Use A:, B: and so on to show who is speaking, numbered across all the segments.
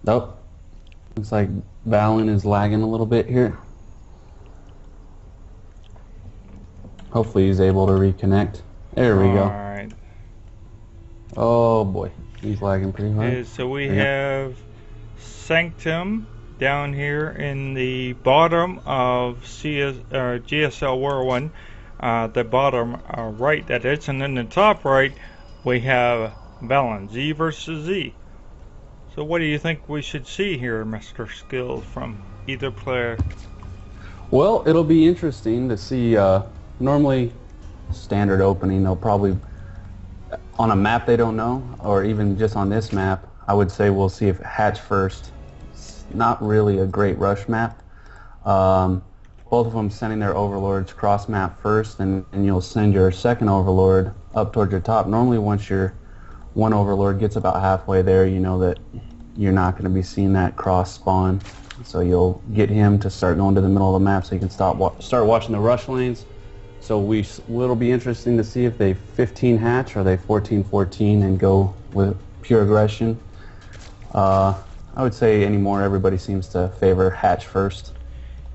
A: Nope. Looks like Balin is lagging a little bit here. Hopefully he's able to reconnect. There we go.
B: Alright.
A: Oh boy, he's lagging pretty hard.
B: Okay, so we
A: There you go.
B: have Sanctum down here in the bottom of GSL War 1. The bottom right, that is. And then the top right, we have Valen, Z versus Z. So what do you think we should see here, Mr. Skill, from either player?
A: Well, it'll be interesting to see. Normally, standard opening, they'll probably, on a map they don't know, or even just on this map, I would say we'll see if hatch first. It's not really a great rush map. Both of them sending their overlords cross map first, and you'll send your second overlord up towards your top. Normally, once your one overlord gets about halfway there, you know that you're not going to be seeing that cross spawn. So you'll get him to start going to the middle of the map so you can start watching the rush lanes. So it'll be interesting to see if they 15 hatch or they 14-14 and go with pure aggression. I would say anymore everybody seems to favor hatch first.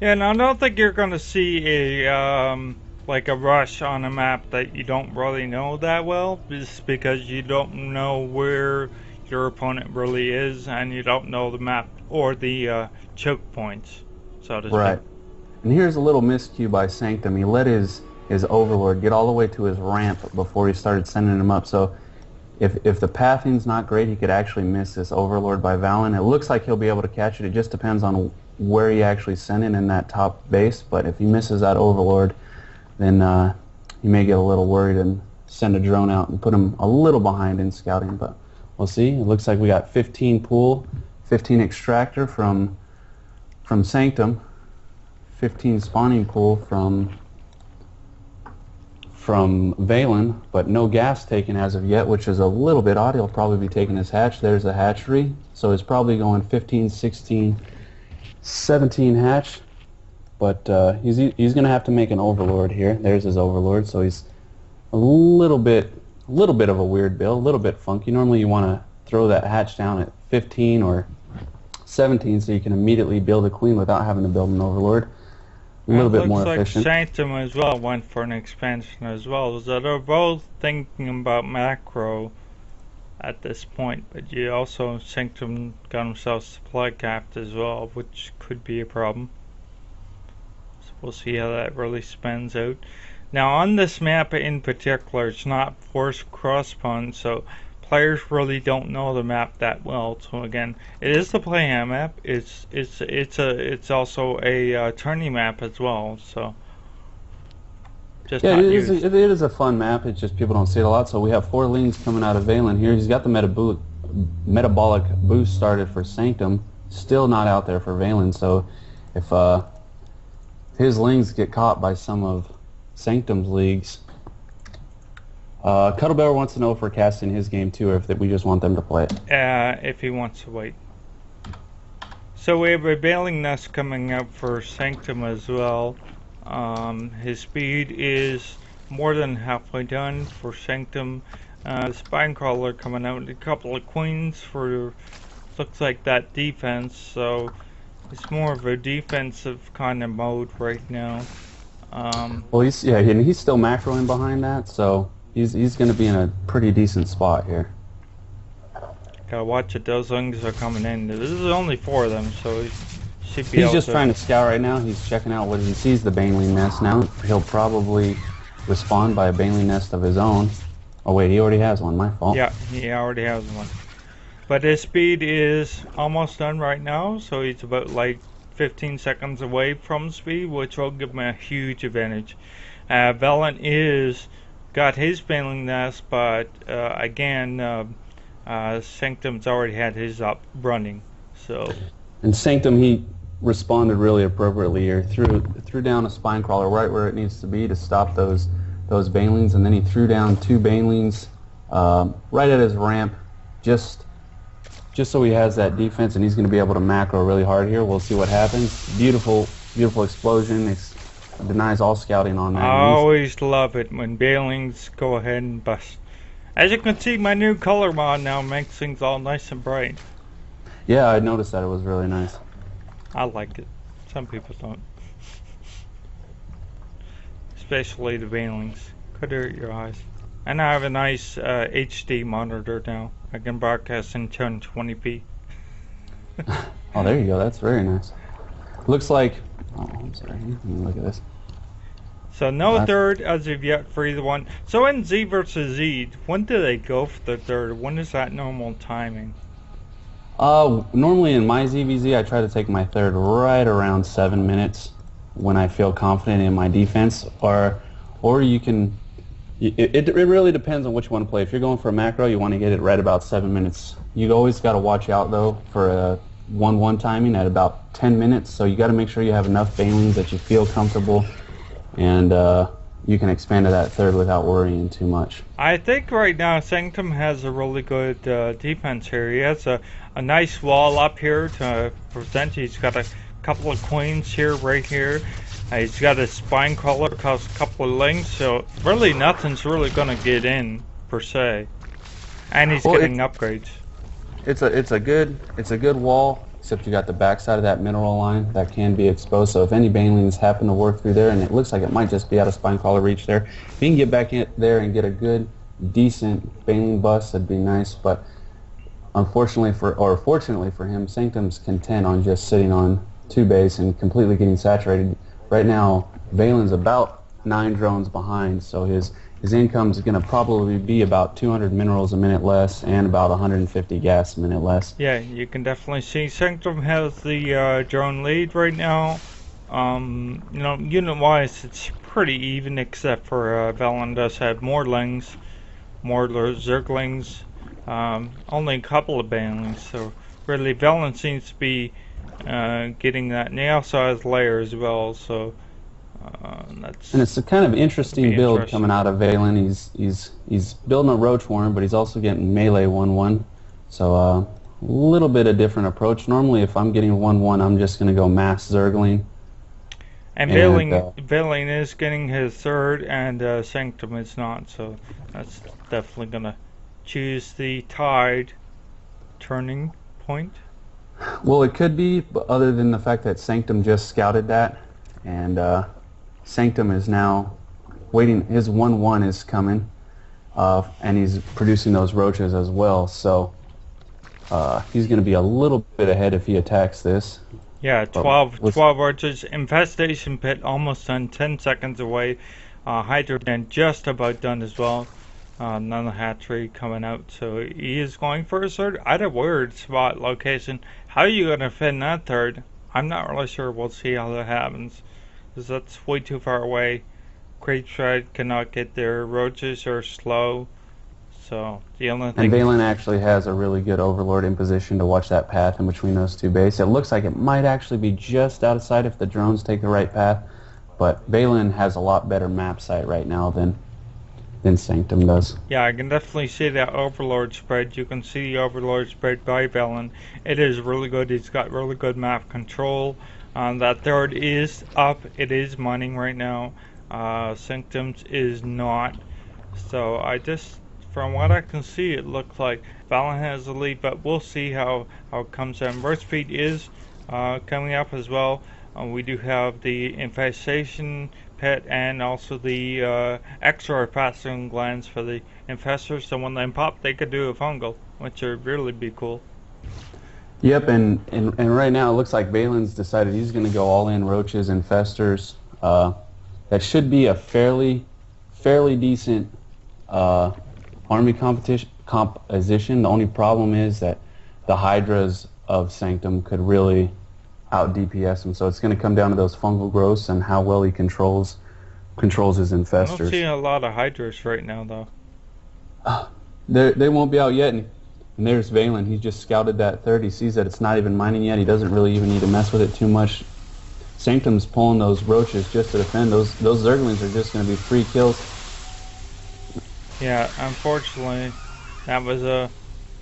B: Yeah, and I don't think you're going to see a like a rush on a map that you don't really know that well, just because you don't know where your opponent really is, and you don't know the map or the choke points, so to speak.
A: Right. And here's a little miscue by Sanctum. He let his overlord get all the way to his ramp before he started sending him up. So if the pathing's not great, he could actually miss this overlord by Valen. It looks like he'll be able to catch it. It just depends on where he actually sent it in that top base. But if he misses that overlord, then he may get a little worried and send a drone out and put him a little behind in scouting. But we'll see. It looks like we got 15 pool, 15 extractor from Sanctum, 15 spawning pool from Valen, but no gas taken as of yet, which is a little bit odd. He'll probably be taking his hatch. There's the hatchery. So it's probably going 15, 16, 17 hatch. But he's going to have to make an overlord here. There's his overlord. So he's a little bit of a weird build, a little bit funky. Normally you want to throw that hatch down at 15 or 17 so you can immediately build a queen without having to build an overlord. A little bit more efficient.
B: Looks like Sanctum as well went for an expansion as well. So they're both thinking about macro at this point, but you also Sanctum got himself supply capped as well, which could be a problem. So we'll see how that really spans out. Now on this map in particular, it's not forced cross spawn, so players really don't know the map that well. So again, it is the playhand map. It's also a tourney map as well. So just
A: yeah,
B: not
A: it
B: used.
A: is a fun map. It's just people don't see it a lot. So we have 4 leans coming out of Valen here. He's got the metabolic boost started for Sanctum. Still not out there for Valen. So if his lings get caught by some of Sanctum's leagues, Cuddlebear wants to know if we're casting his game too, or if we just want them to play it.
B: If he wants to wait. So we have a Bailing Nest coming up for Sanctum as well. His speed is more than halfway done for Sanctum. Spinecrawler coming out, a couple of queens for looks like that defense. So it's more of a defensive kind of mode right now.
A: Well, he's still macroing behind that, so he's going to be in a pretty decent spot here.
B: Gotta watch it. Those wings are coming in. This is only 4 of them, so he should be.
A: He's just trying to scout right now. He's checking out what he sees the Baneling nest. Now he'll probably respond by a Baneling nest of his own. Oh wait, he already has one. My fault.
B: Yeah, he already has one. But his speed is almost done right now, so he's about like 15 seconds away from speed, which will give him a huge advantage. Valen is got his Baneling nest, but again, Sanctum's already had his up running. So.
A: And Sanctum, he responded really appropriately here. Threw down a Spinecrawler right where it needs to be to stop those Banelings, and then he threw down 2 Banelings right at his ramp, just so he has that defense, and he's going to be able to macro really hard here. We'll see what happens. Beautiful explosion. It denies all scouting on that.
B: I always love it when Banelings go ahead and bust. As you can see, my new color mod now makes things all nice and bright.
A: Yeah, I noticed that it was really nice.
B: I like it. Some people don't. Especially the veilings. Could hurt your eyes. And I have a nice HD monitor now. I can broadcast in 1020p.
A: Oh, there you go. That's very nice. Looks like. Oh, I'm sorry. Let me look at this.
B: So no third as of yet for either one. So in Z versus Z, when do they go for the third? When is that normal timing?
A: Normally in my ZVZ, I try to take my third right around 7 minutes when I feel confident in my defense, or you can. It really depends on which you want to play. If you're going for a macro, you want to get it right about 7 minutes. You always got to watch out though for a 1-1 timing at about 10 minutes. So you got to make sure you have enough bailings that you feel comfortable, and you can expand to that third without worrying too much.
B: I think right now Sanctum has a really good defense here. He has a nice wall up here to present. He's got a couple of queens here, right here. He's got a spine crawler, costs a couple of links, so really nothing's really gonna get in per se. And he's getting upgrades.
A: It's a good wall, except you got the backside of that mineral line that can be exposed. So if any banelings happen to work through there, and it looks like it might just be out of spine crawler reach there, if you can get back in there and get a good, decent baneling bust, that'd be nice. But unfortunately fortunately for him, Sanctum's content on just sitting on 2 base and completely getting saturated. Right now, Valen's about 9 drones behind, so his income is going to probably be about 200 minerals a minute less and about 150 gas a minute less.
B: Yeah, you can definitely see Sanctum has the drone lead right now. Unit-wise, it's pretty even, except for Valen does have more lings, more zerglings, only a couple of banelings, so really Valen seems to be getting that, and he also has layer as well, so that's.
A: And it's a kind of interesting build coming out of Valen. He's building a roach worm, but he's also getting melee 1-1, so a little bit of different approach. Normally, if I'm getting 1-1, I'm just going to go mass zergling.
B: And Valen is getting his third, and Sanctum is not, so that's definitely going to choose the tide turning point.
A: Well, it could be, but other than the fact that Sanctum just scouted that, and Sanctum is now waiting. His 1-1 is coming, and he's producing those roaches as well. So he's going to be a little bit ahead if he attacks this.
B: Yeah, 12 roaches. Infestation pit almost done, 10 seconds away. Hydra and just about done as well. Another hatchery coming out, so he is going for a third. At a weird spot location. How are you going to defend that third? I'm not really sure. We'll see how that happens, because that's way too far away. Crate Shred cannot get there. Roaches are slow, so the only thing.
A: And Valen actually has a really good Overlord in position to watch that path in between those 2 bases. It looks like it might actually be just out of sight if the drones take the right path, but Valen has a lot better map sight right now than Sanctum does.
B: Yeah, I can definitely see that Overlord spread. You can see the Overlord spread by Valen. It is really good. He's got really good map control. That third is up. It is mining right now. Sanctum's is not. So from what I can see, it looks like Valen has the lead, but we'll see how it comes in. Burst speed is coming up as well. We do have the infestation pit and also the extra passing glands for the infestors, so when they pop they could do a fungal, which would really be cool.
A: Yep, and right now it looks like Valen's decided he's going to go all in roaches, infestors. That should be a fairly decent army composition. The only problem is that the Hydras of Sanctum could really out DPS him, so it's going to come down to those fungal growths and how well he controls his infestors.
B: I don't see a lot of Hydras right now, though.
A: They won't be out yet, and there's Valen. He just scouted that third. He sees that it's not even mining yet. He doesn't really even need to mess with it too much. Sanctum's pulling those roaches just to defend. Those zerglings are just going to be free kills.
B: Yeah, unfortunately, that was a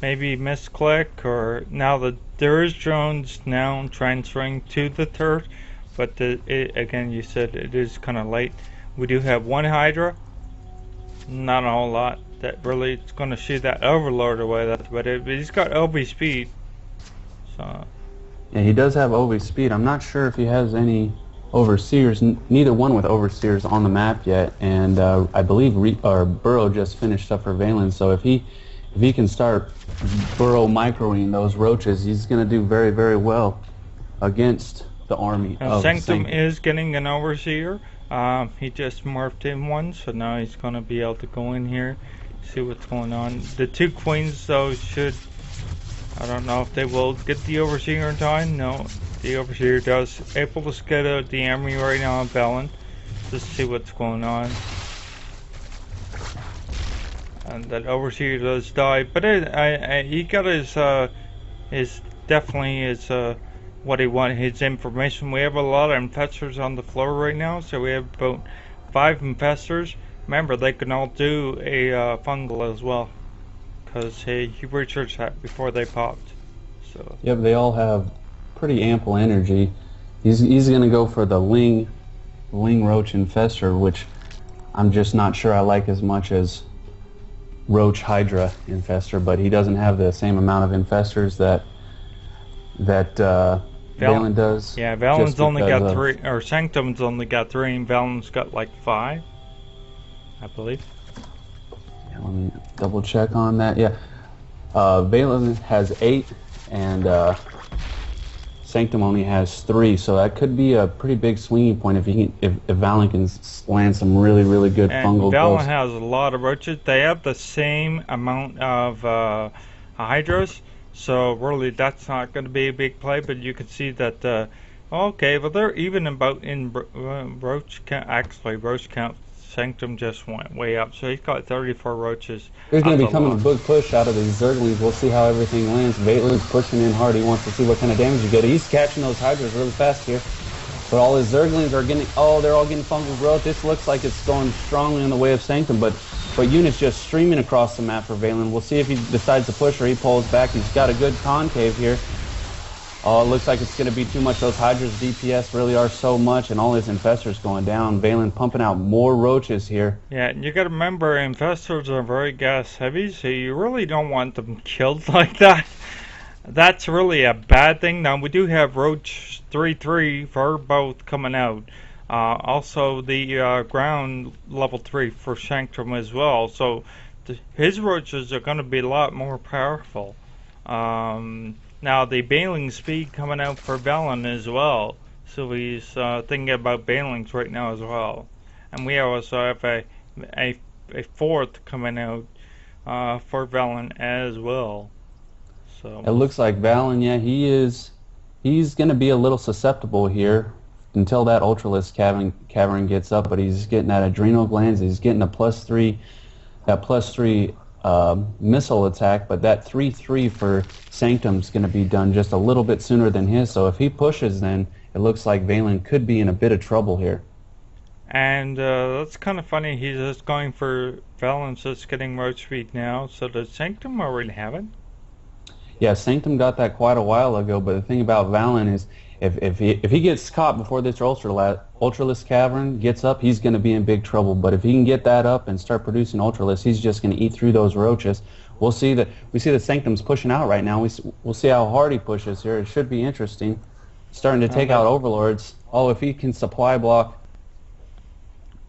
B: maybe misclick, or now that there is drones now transferring to the third, but again, you said it is kind of late. We do have 1 Hydra, not a whole lot that really is going to shoot that Overlord away. But he's got LB speed, So
A: Yeah, he does have OV speed. I'm not sure if he has any overseers. Neither one with overseers on the map yet. And I believe Burrow just finished up for Valen. So if he can start Burrow microing those roaches, he's going to do very, very well against the army
B: now
A: of
B: Sanctum
A: Sanctum.
B: is getting an overseer. He just morphed in one, so now he's gonna be able to go in here, see what's going on. The two queens though should, I don't know if they will get the overseer in time. No, the overseer does able to get out the army right now on Valen. Just see what's going on. And that overseer does die, but he got his definitely his what he wanted, his information. We have a lot of infestors on the floor right now, so we have about 5 infestors. Remember, they can all do a fungal as well, because he researched that before they popped. So
A: Yep, they all have pretty ample energy. He's going to go for the Ling Roach Infestor, which I'm just not sure I like as much as Roach Hydra Infestor, but he doesn't have the same amount of infestors that Valen does.
B: yeah, Valen's only got 3, or Sanctum's only got 3, and Valen's got like 5, I believe.
A: Yeah, let me double check on that. Yeah, Valen has 8, and Sanctum only has 3, so that could be a pretty big swinging point if Valen can land some really, really good
B: And
A: fungal
B: Valen
A: growth.
B: has a lot of roaches. They have the same amount of hydras, so really that's not going to be a big play. But you can see that. Okay, well they're even about in roach count. Actually, roach count. Sanctum just went way up, so he's got 34 roaches.
A: There's going to be
B: That's a
A: coming a
B: lot.
A: big push out of these Zerglings. We'll see how everything lands. Valen's pushing in hard. He wants to see what kind of damage you get. He's catching those Hydras really fast here. But all his Zerglings are getting, oh, they're all getting fungal growth. This looks like it's going strongly in the way of Sanctum, but units just streaming across the map for Valen. We'll see if he decides to push or he pulls back. He's got a good concave here. Oh, it looks like it's going to be too much. Those Hydra's DPS really are so much, and all his infestors going down. Valen pumping out more roaches here.
B: Yeah, and you got to remember, infestors are very gas heavy, so you really don't want them killed like that. That's really a bad thing. Now we do have Roach 3-3 for both coming out. Also the ground level 3 for Sanctum as well. So his roaches are going to be a lot more powerful. Now the bailing speed coming out for Valen as well. So he's thinking about bailings right now as well. And we also have a 4th coming out for Valen as well. So
A: It looks like Valen, yeah, he's going to be a little susceptible here until that Ultralisk cavern gets up, but he's getting that adrenal glands, he's getting a +3, that +3 missile attack, but that 3-3 for Sanctum's going to be done just a little bit sooner than his, so if he pushes then it looks like Valen could be in a bit of trouble here.
B: And that's kind of funny, he's just going for Valen's just getting roach speed now, so does Sanctum already have it?
A: Yeah, Sanctum got that quite a while ago, but the thing about Valen is if he gets caught before this Ultralisk cavern gets up, he's going to be in big trouble. But if he can get that up and start producing Ultralisk, he's just going to eat through those roaches. We see that Sanctum's pushing out right now. We'll see how hard he pushes here. It should be interesting. Starting to take out Overlords. Oh, if he can supply block.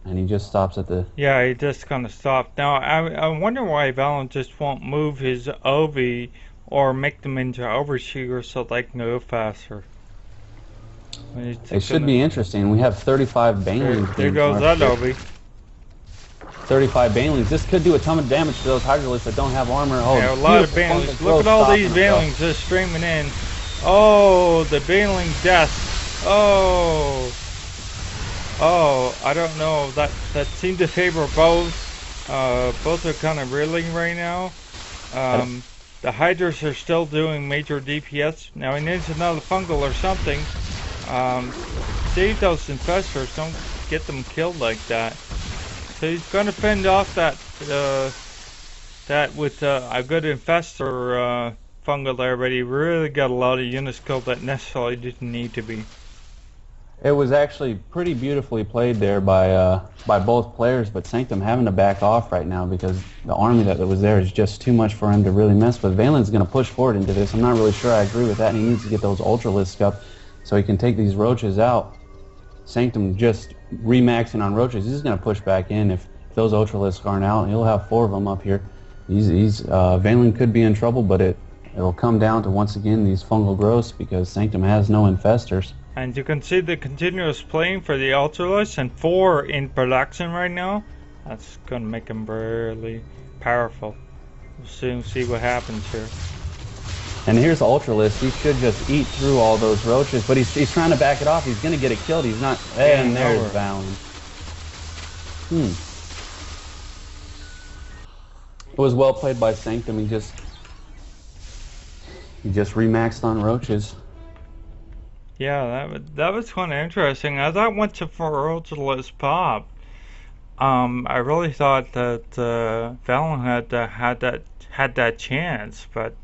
A: And he just stops at the...
B: Yeah, he just kind of stopped. Now, I wonder why Valen just won't move his OV or make them into overshooters so they can go faster.
A: It should be interesting. We have 35 Banelings.
B: There goes that OV.
A: 35 Banelings. This could do a ton of damage to those Hydralisks that don't have armor. Oh,
B: yeah, a lot of Banelings. Look at all these Banelings just streaming in. Oh, the Baneling death. Oh. Oh, I don't know. That seemed to favor both. Both are kind of reeling right now. The Hydras are still doing major DPS. Now he needs another fungal or something. Save those infestors. Don't get them killed like that. So he's going to fend off that with a good infestor fungal there, but he really got a lot of units killed that necessarily didn't need to be.
A: It was actually pretty beautifully played there by both players, but Sanctum having to back off right now because the army that was there is just too much for him to really mess with. Valen's going to push forward into this. I'm not really sure I agree with that, and he needs to get those Ultralisks up so he can take these Roaches out. Sanctum just remaxing on Roaches. He's going to push back in if those Ultralisks aren't out. He'll have 4 of them up here. Valen could be in trouble, but it'll come down to, once again, these fungal growths because Sanctum has no infestors.
B: And you can see the continuous playing for the Ultralisk, and 4 in production right now. That's going to make him really powerful. We'll soon see what happens here.
A: And here's the Ultralisk. He should just eat through all those Roaches, but he's trying to back it off. He's going to get it killed. He's not. And there's Valen. It was well played by Sanctum. He just remaxed on Roaches.
B: Yeah, that was kind of interesting. As I went to for Ultralisk pop, I really thought that Valen had that chance, but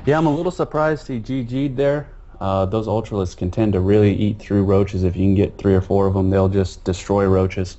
A: yeah, I'm a little surprised he GG'd there. Those Ultralisks can tend to really eat through Roaches. If you can get 3 or 4 of them, they'll just destroy Roaches.